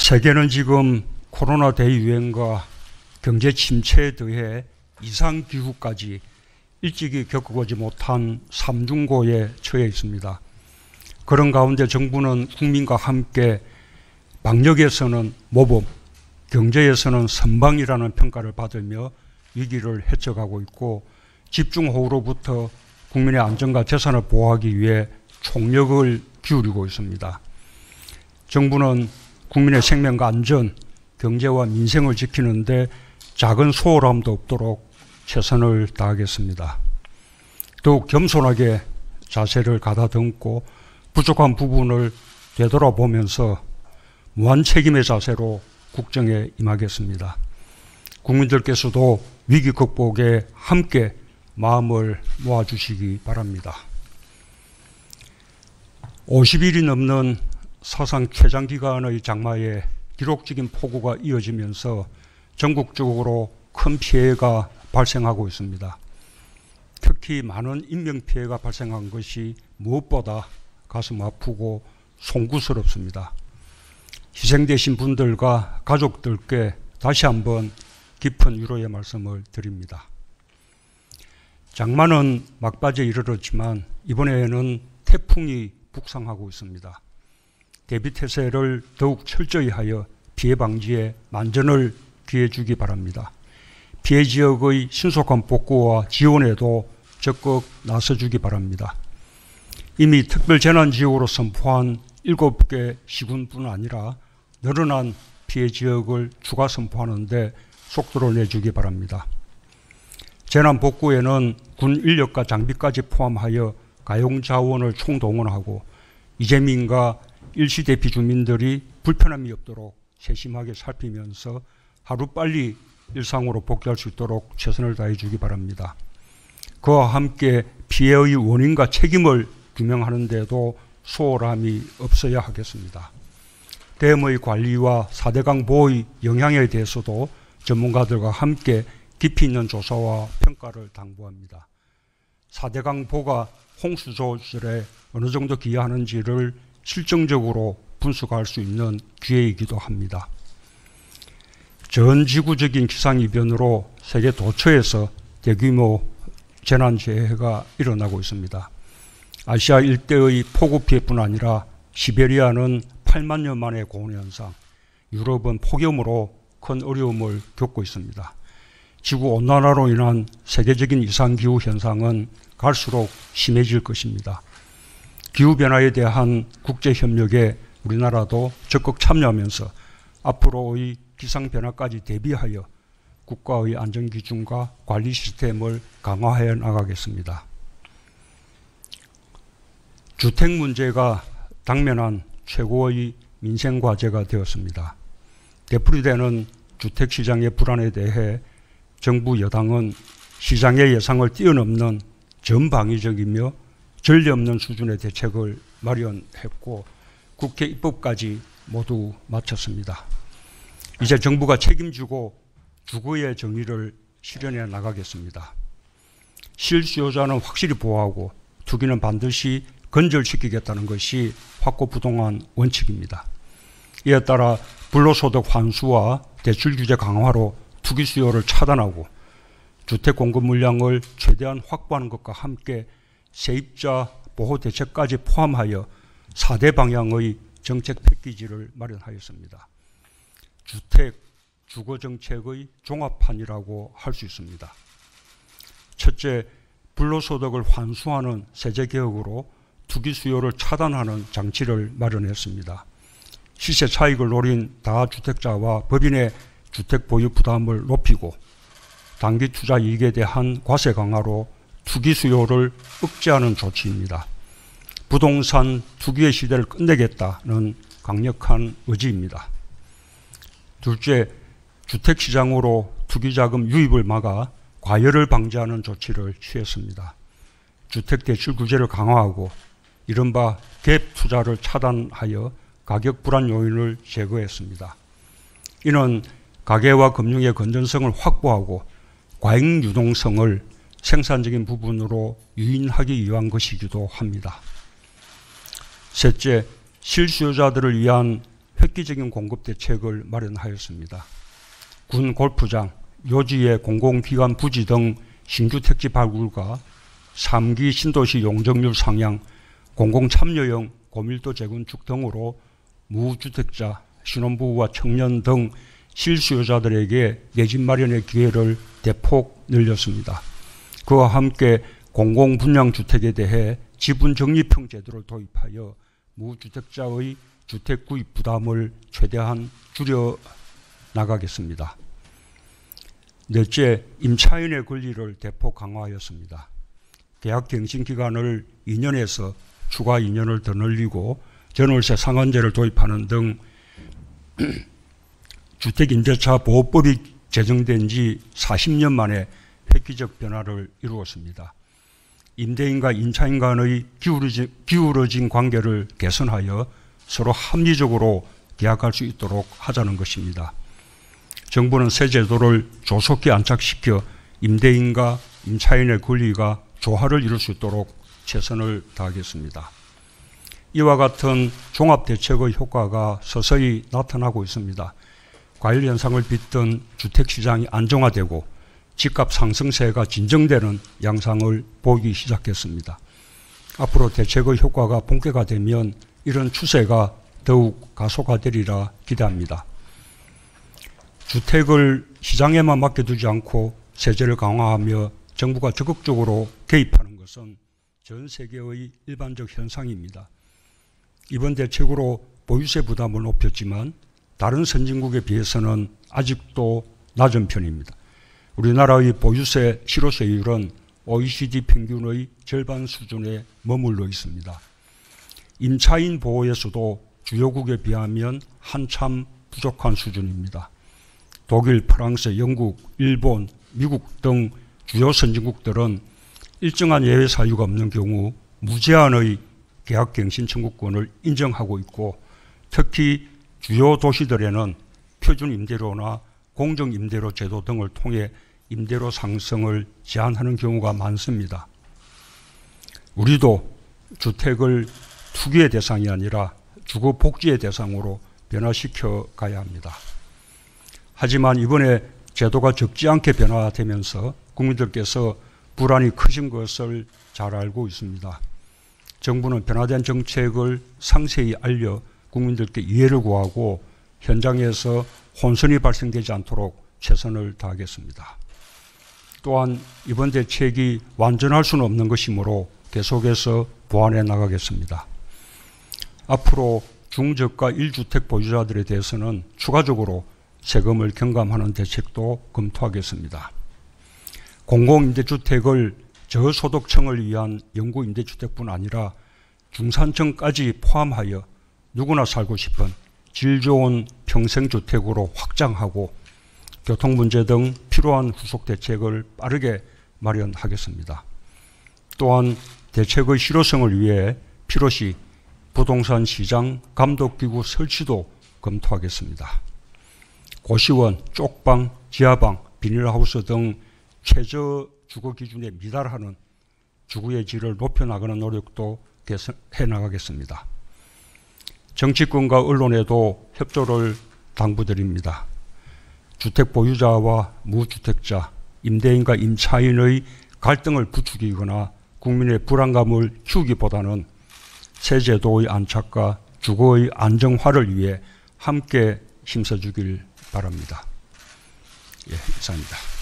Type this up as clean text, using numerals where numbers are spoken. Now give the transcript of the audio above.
세계는 지금 코로나 대유행과 경제 침체에 더해 이상기후까지 일찍이 겪어보지 못한 삼중고에 처해 있습니다. 그런 가운데 정부는 국민과 함께 방역에서는 모범, 경제에서는 선방이라는 평가를 받으며 위기를 헤쳐가고 있고 집중호우로부터 국민의 안전과 재산을 보호하기 위해 총력을 기울이고 있습니다. 정부는 국민의 생명과 안전, 경제와 민생을 지키는데 작은 소홀함도 없도록 최선을 다하겠습니다. 더욱 겸손하게 자세를 가다듬고 부족한 부분을 되돌아보면서 무한 책임의 자세로 국정에 임하겠습니다. 국민들께서도 위기 극복에 함께 마음을 모아주시기 바랍니다. 50일이 넘는 사상 최장기간의 장마에 기록적인 폭우가 이어지면서 전국적으로 큰 피해가 발생하고 있습니다. 특히 많은 인명피해가 발생한 것이 무엇보다 가슴 아프고 송구스럽습니다. 희생되신 분들과 가족들께 다시 한번 깊은 위로의 말씀을 드립니다. 장마는 막바지에 이르렀지만 이번에는 태풍이 북상하고 있습니다. 대비태세를 더욱 철저히 하여 피해 방지에 만전을 기해 주기 바랍니다. 피해 지역의 신속한 복구와 지원에도 적극 나서주기 바랍니다. 이미 특별재난지역으로 선포한 7개 시군뿐 아니라 늘어난 피해 지역을 추가 선포하는데 속도를 내주기 바랍니다. 재난 복구에는 군 인력과 장비까지 포함하여 가용 자원을 총동원하고 이재민과 일시대피 주민들이 불편함이 없도록 세심하게 살피면서 하루빨리 일상으로 복귀할 수 있도록 최선을 다해 주기 바랍니다. 그와 함께 피해의 원인과 책임을 규명하는 데도 소홀함이 없어야 하겠습니다. 댐의 관리와 4대강 보호의 영향에 대해서도 전문가들과 함께 깊이 있는 조사와 평가를 당부합니다. 4대강 보가 홍수 조절에 어느 정도 기여하는지를 실증적으로 분석할 수 있는 기회이기도 합니다. 전 지구적인 기상이변으로 세계 도처에서 대규모 재난재해가 일어나고 있습니다. 아시아 일대의 폭우 피해뿐 아니라 시베리아는 8만 년 만의 고온현상, 유럽은 폭염으로 큰 어려움을 겪고 있습니다. 지구온난화로 인한 세계적인 이상기후 현상은 갈수록 심해질 것입니다. 기후변화에 대한 국제협력에 우리나라도 적극 참여하면서 앞으로의 기상변화까지 대비하여 국가의 안전기준과 관리 시스템을 강화해 나가겠습니다. 주택 문제가 당면한 최고의 민생과제가 되었습니다. 되풀이되는 주택시장의 불안에 대해 정부 여당은 시장의 예상을 뛰어넘는 전방위적이며 전례 없는 수준의 대책을 마련했고 국회 입법까지 모두 마쳤습니다. 이제 정부가 책임지고 주거의 정의를 실현해 나가겠습니다. 실수요자는 확실히 보호하고 투기는 반드시 근절시키겠다는 것이 확고부동한 원칙입니다. 이에 따라 불로소득 환수와 대출 규제 강화로 투기 수요를 차단하고 주택 공급 물량을 최대한 확보하는 것과 함께 세입자 보호 대책까지 포함하여 4대 방향의 정책 패키지를 마련하였습니다. 주택, 주거 정책의 종합판이라고 할 수 있습니다. 첫째, 불로소득을 환수하는 세제 개혁으로 투기 수요를 차단하는 장치를 마련했습니다. 시세 차익을 노린 다주택자와 법인의 주택 보유 부담을 높이고 단기 투자 이익에 대한 과세 강화로 투기 수요를 억제하는 조치입니다. 부동산 투기의 시대를 끝내겠다는 강력한 의지입니다. 둘째, 주택시장으로 투기자금 유입을 막아 과열을 방지하는 조치를 취했습니다. 주택대출 규제를 강화하고 이른바 갭 투자를 차단하여 가격 불안 요인을 제거했습니다. 이는 가계와 금융의 건전성을 확보하고 과잉 유동성을 생산적인 부분으로 유인하기 위한 것이기도 합니다. 셋째, 실수요자들을 위한 획기적인 공급 대책을 마련하였습니다. 군 골프장, 요지의 공공기관 부지 등 신규 택지 발굴과 3기 신도시 용적률 상향, 공공참여형 고밀도 재건축 등으로 무주택자, 신혼부부와 청년 등 실수요자들에게 내 집 마련의 기회를 대폭 늘렸습니다. 그와 함께 공공분양주택에 대해 지분적립형 제도를 도입하여 무주택자의 주택 구입 부담을 최대한 줄여 나가겠습니다. 넷째, 임차인의 권리를 대폭 강화하였습니다. 계약 갱신 기간을 2년에서 추가 2년을 더 늘리고 전월세 상한제를 도입하는 등 주택임대차 보호법이 제정된 지 40년 만에 획기적 변화를 이루었습니다. 임대인과 임차인 간의 기울어진 관계를 개선하여 서로 합리적으로 계약할 수 있도록 하자는 것입니다. 정부는 새 제도를 조속히 안착시켜 임대인과 임차인의 권리가 조화를 이룰 수 있도록 최선을 다하겠습니다. 이와 같은 종합대책의 효과가 서서히 나타나고 있습니다. 과열 현상을 빚던 주택시장이 안정화되고 집값 상승세가 진정되는 양상을 보기 시작했습니다. 앞으로 대책의 효과가 본격화되면 이런 추세가 더욱 가속화되리라 기대합니다. 주택을 시장에만 맡겨두지 않고 세제를 강화하며 정부가 적극적으로 개입하는 것은 전 세계의 일반적 현상입니다. 이번 대책으로 보유세 부담을 높였지만 다른 선진국에 비해서는 아직도 낮은 편입니다. 우리나라의 보유세 실효세율은 OECD 평균의 절반 수준에 머물러 있습니다. 임차인 보호에서도 주요국에 비하면 한참 부족한 수준입니다. 독일, 프랑스, 영국, 일본, 미국 등 주요 선진국들은 일정한 예외 사유가 없는 경우 무제한의 계약갱신 청구권을 인정하고 있고 특히 주요 도시들에는 표준 임대료나 공정 임대료 제도 등을 통해 임대료 상승을 제한하는 경우가 많습니다. 우리도 주택을 투기의 대상이 아니라 주거 복지의 대상으로 변화시켜 가야 합니다. 하지만 이번에 제도가 적지 않게 변화되면서 국민들께서 불안이 크신 것을 잘 알고 있습니다. 정부는 변화된 정책을 상세히 알려 국민들께 이해를 구하고 현장에서 혼선이 발생되지 않도록 최선을 다하겠습니다. 또한 이번 대책이 완전할 수는 없는 것이므로 계속해서 보완해 나가겠습니다. 앞으로 중저가 1주택 보유자들에 대해서는 추가적으로 세금을 경감하는 대책도 검토하겠습니다. 공공임대주택을 저소득층을 위한 영구임대주택뿐 아니라 중산층까지 포함하여 누구나 살고 싶은 질 좋은 평생주택으로 확장하고 교통문제 등 필요한 후속 대책을 빠르게 마련하겠습니다. 또한 대책의 실효성을 위해 필요시 부동산 시장 감독기구 설치도 검토하겠습니다. 고시원, 쪽방, 지하방, 비닐하우스 등 최저 주거 기준에 미달하는 주거의 질을 높여나가는 노력도 개선해 나가겠습니다. 정치권과 언론에도 협조를 당부드립니다. 주택 보유자와 무주택자, 임대인과 임차인의 갈등을 부추기거나 국민의 불안감을 키우기보다는 새 제도의 안착과 주거의 안정화를 위해 함께 힘써주길 바랍니다. 예, 이상입니다.